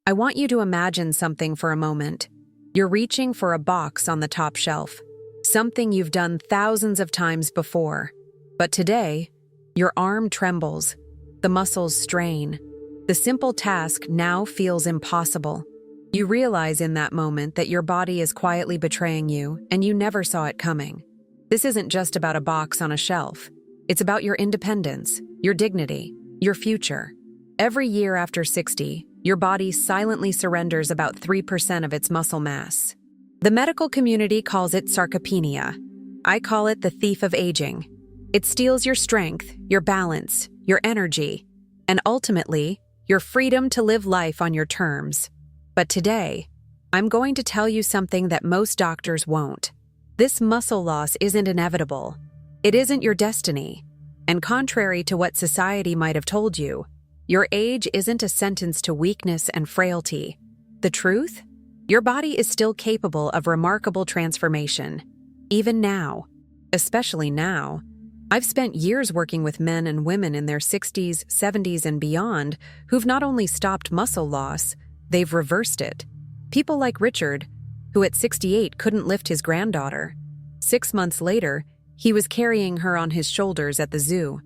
I want you to imagine something for a moment. You're reaching for a box on the top shelf, something you've done thousands of times before. But today, your arm trembles, the muscles strain. The simple task now feels impossible. You realize in that moment that your body is quietly betraying you, and you never saw it coming. This isn't just about a box on a shelf. It's about your independence, your dignity, your future. Every year after 60, your body silently surrenders about 3% of its muscle mass. The medical community calls it sarcopenia. I call it the thief of aging. It steals your strength, your balance, your energy, and ultimately, your freedom to live life on your terms. But today, I'm going to tell you something that most doctors won't. This muscle loss isn't inevitable. It isn't your destiny. And contrary to what society might have told you, your age isn't a sentence to weakness and frailty. The truth? Your body is still capable of remarkable transformation. Even now. Especially now. I've spent years working with men and women in their 60s, 70s, and beyond who've not only stopped muscle loss, they've reversed it. People like Richard, who at 68 couldn't lift his granddaughter. 6 months later, he was carrying her on his shoulders at the zoo.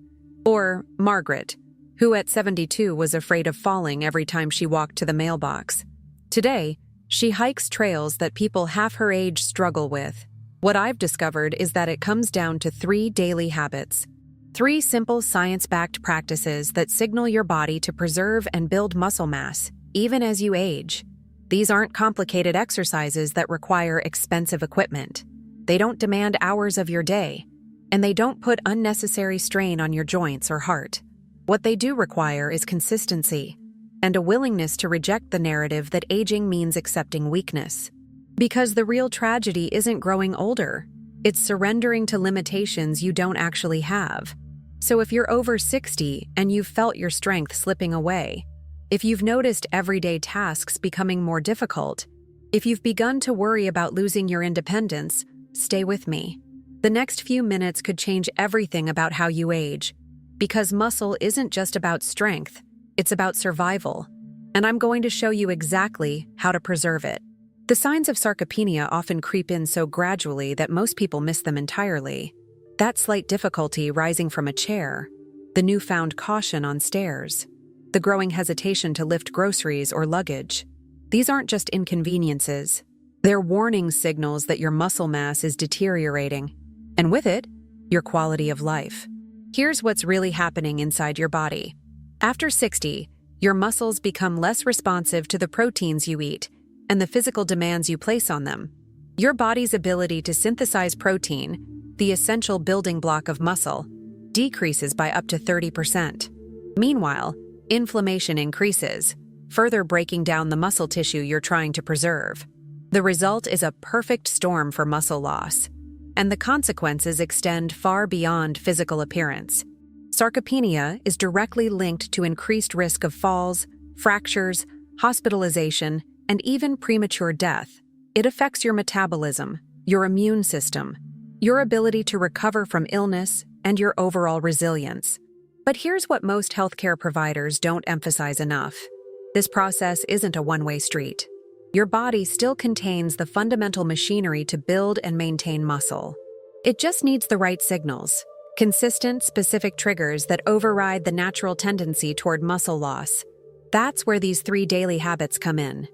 Or Margaret, who at 72 was afraid of falling every time she walked to the mailbox. Today, she hikes trails that people half her age struggle with. What I've discovered is that it comes down to 3 daily habits. 3 simple science-backed practices that signal your body to preserve and build muscle mass, even as you age. These aren't complicated exercises that require expensive equipment. They don't demand hours of your day, and they don't put unnecessary strain on your joints or heart. What they do require is consistency and a willingness to reject the narrative that aging means accepting weakness. Because the real tragedy isn't growing older, it's surrendering to limitations you don't actually have. So if you're over 60 and you've felt your strength slipping away, if you've noticed everyday tasks becoming more difficult, if you've begun to worry about losing your independence, stay with me. The next few minutes could change everything about how you age. Because muscle isn't just about strength, it's about survival. And I'm going to show you exactly how to preserve it. The signs of sarcopenia often creep in so gradually that most people miss them entirely. That slight difficulty rising from a chair, the newfound caution on stairs, the growing hesitation to lift groceries or luggage. These aren't just inconveniences. They're warning signals that your muscle mass is deteriorating, and with it, your quality of life. Here's what's really happening inside your body. After 60, your muscles become less responsive to the proteins you eat and the physical demands you place on them. Your body's ability to synthesize protein, the essential building block of muscle, decreases by up to 30%. Meanwhile, inflammation increases, further breaking down the muscle tissue you're trying to preserve. The result is a perfect storm for muscle loss, and the consequences extend far beyond physical appearance. Sarcopenia is directly linked to increased risk of falls, fractures, hospitalization, and even premature death. It affects your metabolism, your immune system, your ability to recover from illness, and your overall resilience. But here's what most healthcare providers don't emphasize enough. This process isn't a one-way street. Your body still contains the fundamental machinery to build and maintain muscle. It just needs the right signals, consistent, specific triggers that override the natural tendency toward muscle loss. That's where these 3 daily habits come in.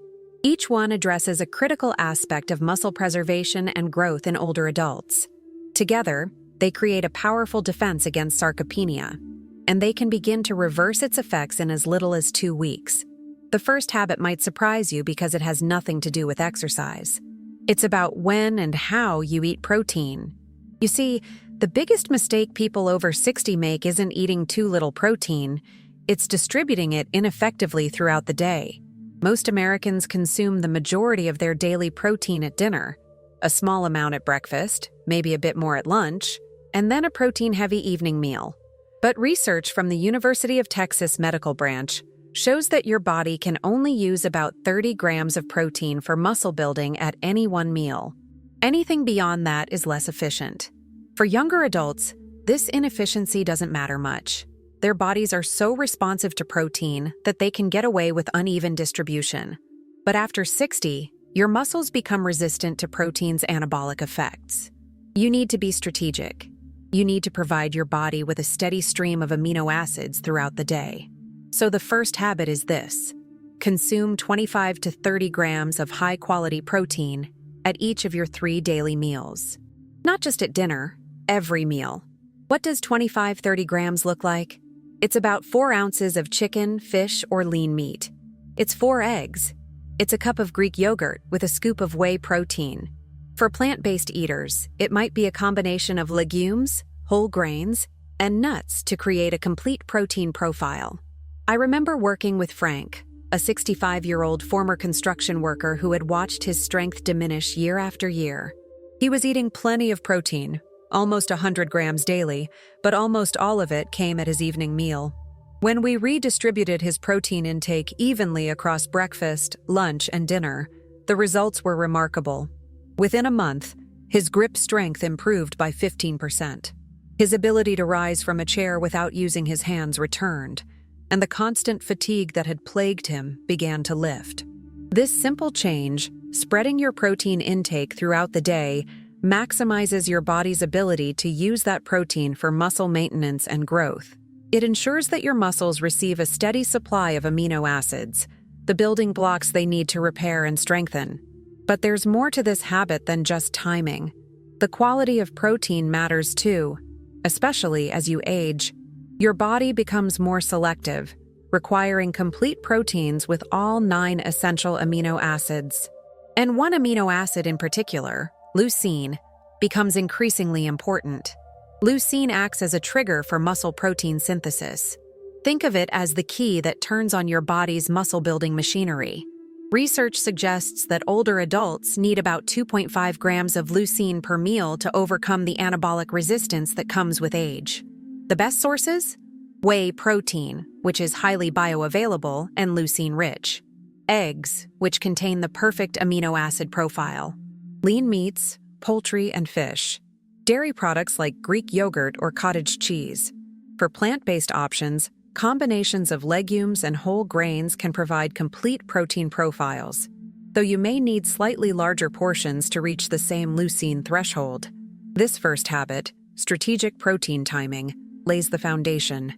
Each one addresses a critical aspect of muscle preservation and growth in older adults. Together, they create a powerful defense against sarcopenia, and they can begin to reverse its effects in as little as 2 weeks. The first habit might surprise you because it has nothing to do with exercise. It's about when and how you eat protein. You see, the biggest mistake people over 60 make isn't eating too little protein, it's distributing it ineffectively throughout the day. Most Americans consume the majority of their daily protein at dinner, a small amount at breakfast, maybe a bit more at lunch, and then a protein-heavy evening meal. But research from the University of Texas Medical Branch shows that your body can only use about 30 grams of protein for muscle building at any one meal. Anything beyond that is less efficient. For younger adults, this inefficiency doesn't matter much. Their bodies are so responsive to protein that they can get away with uneven distribution. But after 60, your muscles become resistant to protein's anabolic effects. You need to be strategic. You need to provide your body with a steady stream of amino acids throughout the day. So the first habit is this: consume 25 to 30 grams of high-quality protein at each of your 3 daily meals. Not just at dinner, every meal. What does 25-30 grams look like? It's about 4 ounces of chicken, fish, or lean meat. It's 4 eggs. It's a cup of Greek yogurt with a scoop of whey protein. For plant-based eaters, it might be a combination of legumes, whole grains, and nuts to create a complete protein profile. I remember working with Frank, a 65-year-old former construction worker who had watched his strength diminish year after year. He was eating plenty of protein, almost 100 grams daily, but almost all of it came at his evening meal. When we redistributed his protein intake evenly across breakfast, lunch, and dinner, the results were remarkable. Within a month, his grip strength improved by 15%. His ability to rise from a chair without using his hands returned, and the constant fatigue that had plagued him began to lift. This simple change, spreading your protein intake throughout the day, maximizes your body's ability to use that protein for muscle maintenance and growth. It ensures that your muscles receive a steady supply of amino acids, the building blocks they need to repair and strengthen. But there's more to this habit than just timing. The quality of protein matters too, especially as you age. Your body becomes more selective, requiring complete proteins with all 9 essential amino acids. And one amino acid in particular, leucine, becomes increasingly important. Leucine acts as a trigger for muscle protein synthesis. Think of it as the key that turns on your body's muscle-building machinery. Research suggests that older adults need about 2.5 grams of leucine per meal to overcome the anabolic resistance that comes with age. The best sources? Whey protein, which is highly bioavailable and leucine-rich. Eggs, which contain the perfect amino acid profile. Lean meats, poultry, and fish. Dairy products like Greek yogurt or cottage cheese. For plant-based options, combinations of legumes and whole grains can provide complete protein profiles, though you may need slightly larger portions to reach the same leucine threshold. This first habit, strategic protein timing, lays the foundation.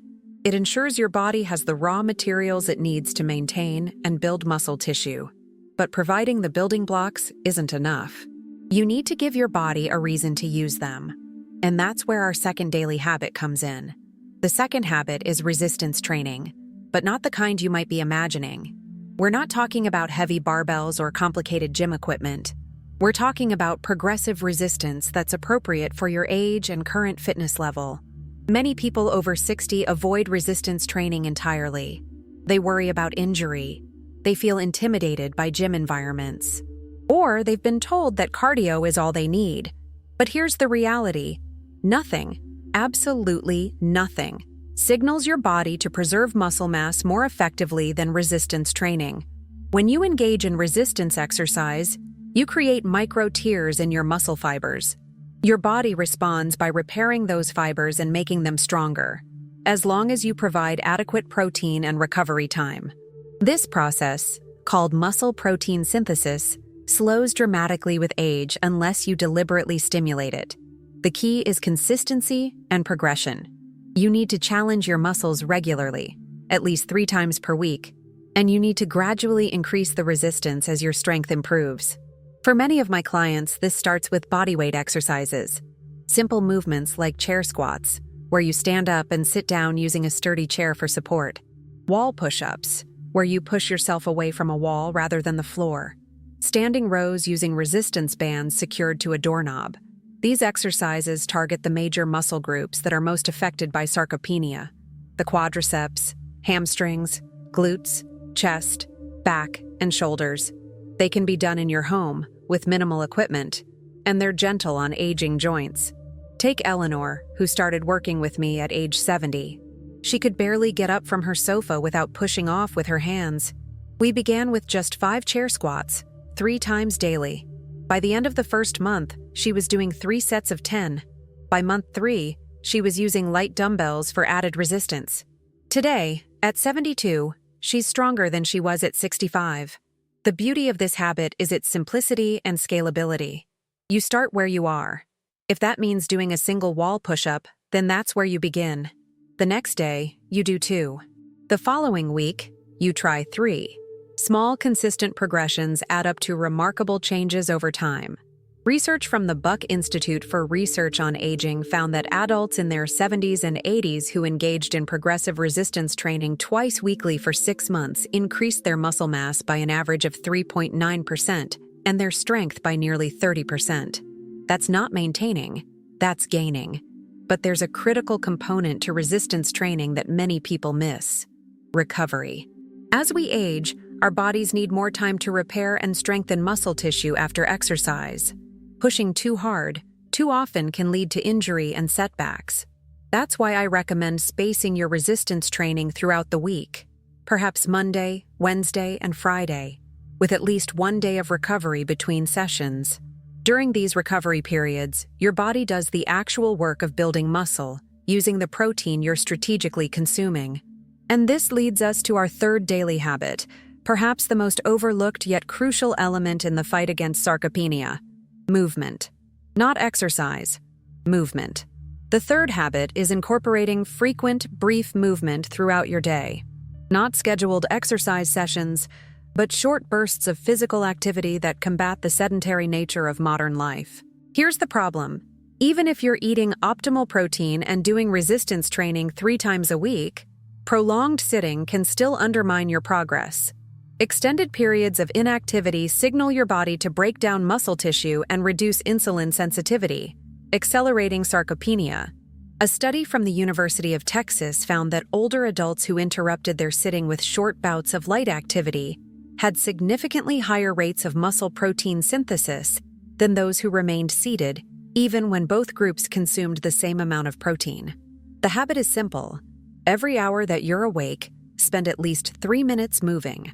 It ensures your body has the raw materials it needs to maintain and build muscle tissue. But providing the building blocks isn't enough. You need to give your body a reason to use them. And that's where our second daily habit comes in. The second habit is resistance training, but not the kind you might be imagining. We're not talking about heavy barbells or complicated gym equipment. We're talking about progressive resistance that's appropriate for your age and current fitness level. Many people over 60 avoid resistance training entirely. They worry about injury. They feel intimidated by gym environments. Or they've been told that cardio is all they need. But here's the reality. Nothing, absolutely nothing, signals your body to preserve muscle mass more effectively than resistance training. When you engage in resistance exercise, you create micro tears in your muscle fibers. Your body responds by repairing those fibers and making them stronger, as long as you provide adequate protein and recovery time. This process, called muscle protein synthesis, slows dramatically with age unless you deliberately stimulate it. The key is consistency and progression. You need to challenge your muscles regularly, at least 3 times per week, and you need to gradually increase the resistance as your strength improves. For many of my clients, this starts with bodyweight exercises. Simple movements like chair squats, where you stand up and sit down using a sturdy chair for support. Wall push-ups, where you push yourself away from a wall rather than the floor. Standing rows using resistance bands secured to a doorknob. These exercises target the major muscle groups that are most affected by sarcopenia: the quadriceps, hamstrings, glutes, chest, back, and shoulders. They can be done in your home with minimal equipment, and they're gentle on aging joints. Take Eleanor, who started working with me at age 70. She could barely get up from her sofa without pushing off with her hands. We began with just 5 chair squats, 3 times daily. By the end of the first month, she was doing 3 sets of 10. By month 3, she was using light dumbbells for added resistance. Today, at 72, she's stronger than she was at 65. The beauty of this habit is its simplicity and scalability. You start where you are. If that means doing a single wall push-up, then that's where you begin. The next day, you do 2. The following week, you try 3. Small, consistent progressions add up to remarkable changes over time. Research from the Buck Institute for Research on Aging found that adults in their 70s and 80s who engaged in progressive resistance training twice weekly for 6 months increased their muscle mass by an average of 3.9% and their strength by nearly 30%. That's not maintaining, that's gaining. But there's a critical component to resistance training that many people miss: recovery. As we age, our bodies need more time to repair and strengthen muscle tissue after exercise. Pushing too hard, too often can lead to injury and setbacks. That's why I recommend spacing your resistance training throughout the week, perhaps Monday, Wednesday, and Friday, with at least 1 day of recovery between sessions. During these recovery periods, your body does the actual work of building muscle, using the protein you're strategically consuming. And this leads us to our third daily habit, perhaps the most overlooked yet crucial element in the fight against sarcopenia: movement. Not exercise, movement. The third habit is incorporating frequent, brief movement throughout your day. Not scheduled exercise sessions, but short bursts of physical activity that combat the sedentary nature of modern life. Here's the problem. Even if you're eating optimal protein and doing resistance training 3 times a week, prolonged sitting can still undermine your progress. Extended periods of inactivity signal your body to break down muscle tissue and reduce insulin sensitivity, accelerating sarcopenia. A study from the University of Texas found that older adults who interrupted their sitting with short bouts of light activity had significantly higher rates of muscle protein synthesis than those who remained seated, even when both groups consumed the same amount of protein. The habit is simple. Every hour that you're awake, spend at least 3 minutes moving.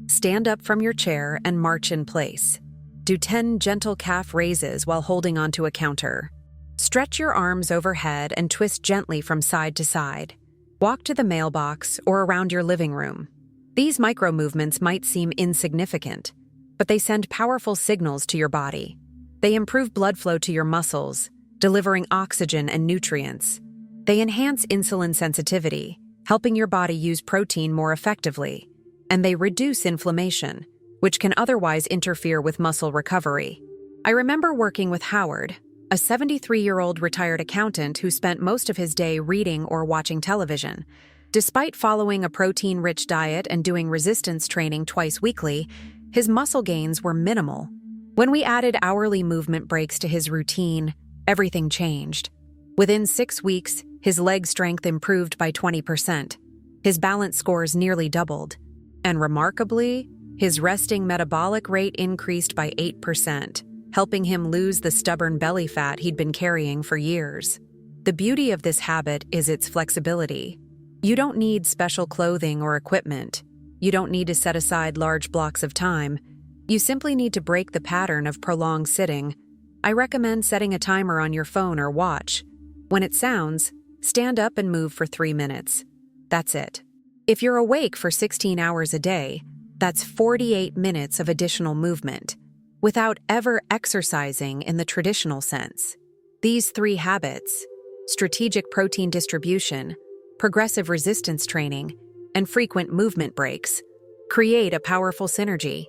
Stand up from your chair and march in place. Do 10 gentle calf raises while holding onto a counter. Stretch your arms overhead and twist gently from side to side. Walk to the mailbox or around your living room. These micro movements might seem insignificant, but they send powerful signals to your body. They improve blood flow to your muscles, delivering oxygen and nutrients. They enhance insulin sensitivity, helping your body use protein more effectively. And they reduce inflammation, which can otherwise interfere with muscle recovery. I remember working with Howard, a 73-year-old retired accountant who spent most of his day reading or watching television. Despite following a protein-rich diet and doing resistance training twice weekly, his muscle gains were minimal. When we added hourly movement breaks to his routine, everything changed. Within 6 weeks, his leg strength improved by 20%. His balance scores nearly doubled. And remarkably, his resting metabolic rate increased by 8%, helping him lose the stubborn belly fat he'd been carrying for years. The beauty of this habit is its flexibility. You don't need special clothing or equipment. You don't need to set aside large blocks of time. You simply need to break the pattern of prolonged sitting. I recommend setting a timer on your phone or watch. When it sounds, stand up and move for 3 minutes. That's it. If you're awake for 16 hours a day, that's 48 minutes of additional movement, without ever exercising in the traditional sense. These 3 habits, strategic protein distribution, progressive resistance training, and frequent movement breaks, create a powerful synergy.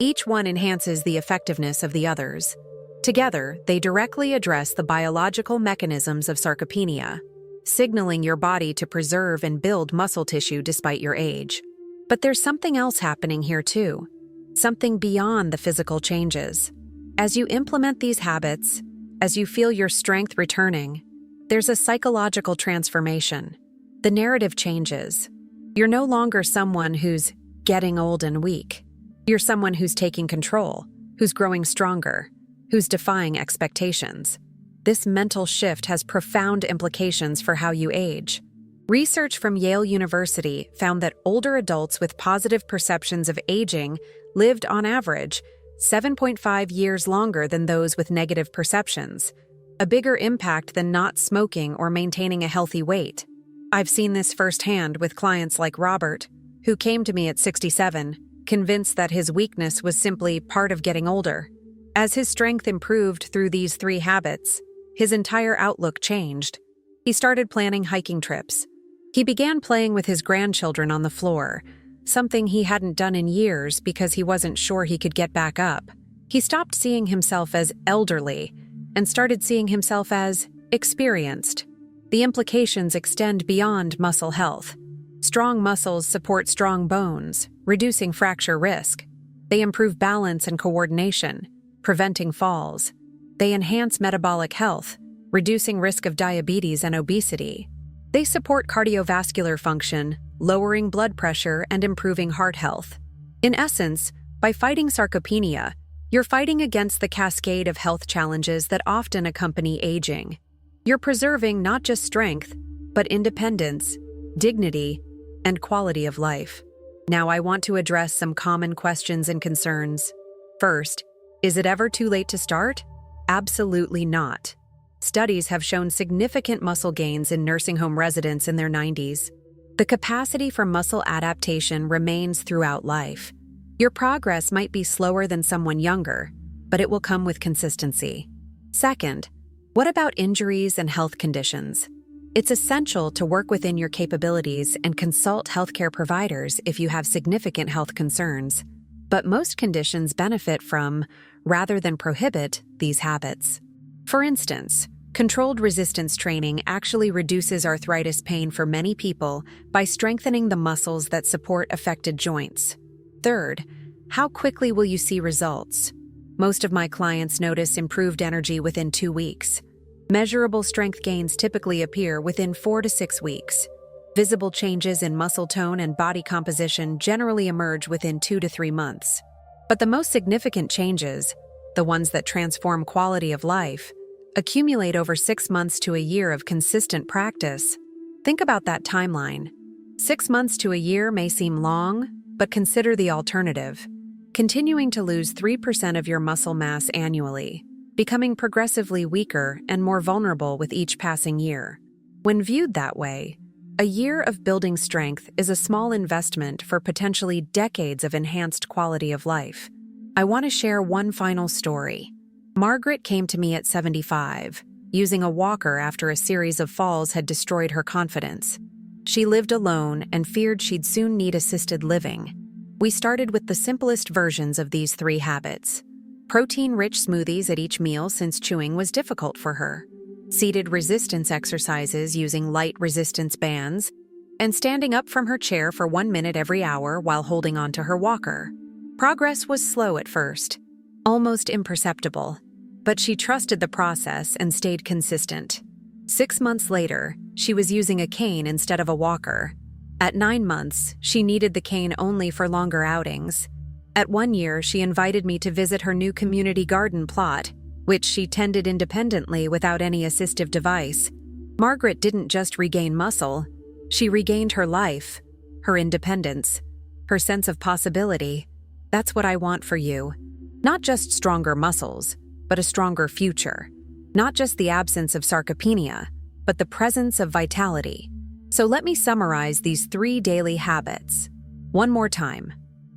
Each one enhances the effectiveness of the others. Together, they directly address the biological mechanisms of sarcopenia, signaling your body to preserve and build muscle tissue despite your age. But there's something else happening here too, something beyond the physical changes. As you implement these habits, as you feel your strength returning, there's a psychological transformation. The narrative changes. You're no longer someone who's getting old and weak. You're someone who's taking control, who's growing stronger, who's defying expectations. This mental shift has profound implications for how you age. Research from Yale University found that older adults with positive perceptions of aging lived, on average, 7.5 years longer than those with negative perceptions, a bigger impact than not smoking or maintaining a healthy weight. I've seen this firsthand with clients like Robert, who came to me at 67, convinced that his weakness was simply part of getting older. As his strength improved through these 3 habits, his entire outlook changed. He started planning hiking trips. He began playing with his grandchildren on the floor, something he hadn't done in years because he wasn't sure he could get back up. He stopped seeing himself as elderly and started seeing himself as experienced. The implications extend beyond muscle health. Strong muscles support strong bones, reducing fracture risk. They improve balance and coordination, preventing falls. They enhance metabolic health, reducing risk of diabetes and obesity. They support cardiovascular function, lowering blood pressure and improving heart health. In essence, by fighting sarcopenia, you're fighting against the cascade of health challenges that often accompany aging. You're preserving not just strength, but independence, dignity, and quality of life. Now I want to address some common questions and concerns. First, is it ever too late to start? Absolutely not. Studies have shown significant muscle gains in nursing home residents in their 90s. The capacity for muscle adaptation remains throughout life. Your progress might be slower than someone younger, but it will come with consistency. Second, what about injuries and health conditions? It's essential to work within your capabilities and consult healthcare providers if you have significant health concerns. But most conditions benefit from, rather than prohibit, these habits. For instance, controlled resistance training actually reduces arthritis pain for many people by strengthening the muscles that support affected joints. Third, how quickly will you see results? Most of my clients notice improved energy within 2 weeks. Measurable strength gains typically appear within 4 to 6 weeks. Visible changes in muscle tone and body composition generally emerge within 2 to 3 months. But the most significant changes, the ones that transform quality of life, accumulate over 6 months to a year of consistent practice. Think about that timeline. 6 months to a year may seem long, but consider the alternative. Continuing to lose 3% of your muscle mass annually, becoming progressively weaker and more vulnerable with each passing year. When viewed that way, a year of building strength is a small investment for potentially decades of enhanced quality of life. I want to share one final story. Margaret came to me at 75, using a walker after a series of falls had destroyed her confidence. She lived alone and feared she'd soon need assisted living. We started with the simplest versions of these 3 habits. Protein-rich smoothies at each meal since chewing was difficult for her. Seated resistance exercises using light resistance bands, and standing up from her chair for 1 minute every hour while holding onto her walker. Progress was slow at first, almost imperceptible, but she trusted the process and stayed consistent. 6 months later, she was using a cane instead of a walker. At 9 months, she needed the cane only for longer outings. At 1 year, she invited me to visit her new community garden plot, which she tended independently without any assistive device. Margaret didn't just regain muscle, she regained her life, her independence, her sense of possibility. That's what I want for you. Not just stronger muscles, but a stronger future. Not just the absence of sarcopenia, but the presence of vitality. So let me summarize these 3 daily habits. One more time.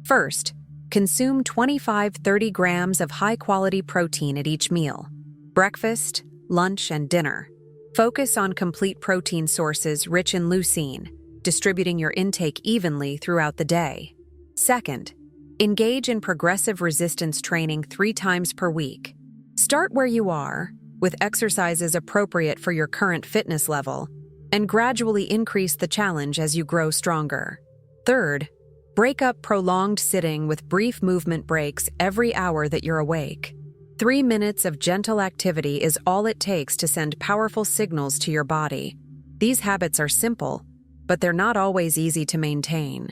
First, consume 25-30 grams of high-quality protein at each meal. Breakfast, lunch, and dinner. Focus on complete protein sources rich in leucine, distributing your intake evenly throughout the day. Second, engage in progressive resistance training 3 times per week. Start where you are, with exercises appropriate for your current fitness level, and gradually increase the challenge as you grow stronger. Third, break up prolonged sitting with brief movement breaks every hour that you're awake. 3 minutes of gentle activity is all it takes to send powerful signals to your body. These habits are simple, but they're not always easy to maintain.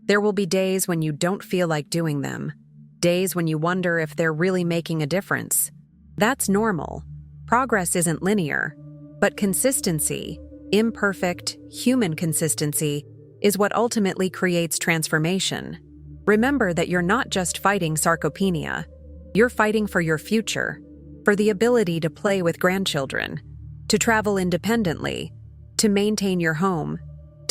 There will be days when you don't feel like doing them, days when you wonder if they're really making a difference. That's normal. Progress isn't linear, but consistency, imperfect, human consistency, is what ultimately creates transformation. Remember that you're not just fighting sarcopenia. You're fighting for your future, for the ability to play with grandchildren, to travel independently, to maintain your home,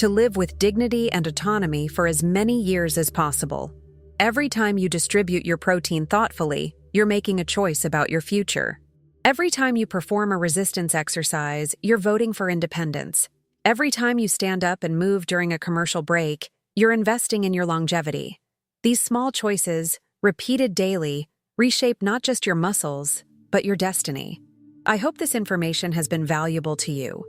to live with dignity and autonomy for as many years as possible. Every time you distribute your protein thoughtfully, you're making a choice about your future. Every time you perform a resistance exercise, you're voting for independence. Every time you stand up and move during a commercial break, you're investing in your longevity. These small choices, repeated daily, reshape not just your muscles, but your destiny. I hope this information has been valuable to you.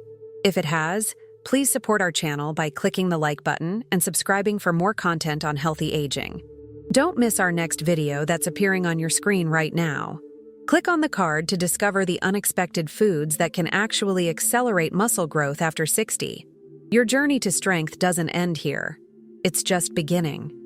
If it has, please support our channel by clicking the like button and subscribing for more content on healthy aging. Don't miss our next video that's appearing on your screen right now. Click on the card to discover the unexpected foods that can actually accelerate muscle growth after 60. Your journey to strength doesn't end here. It's just beginning.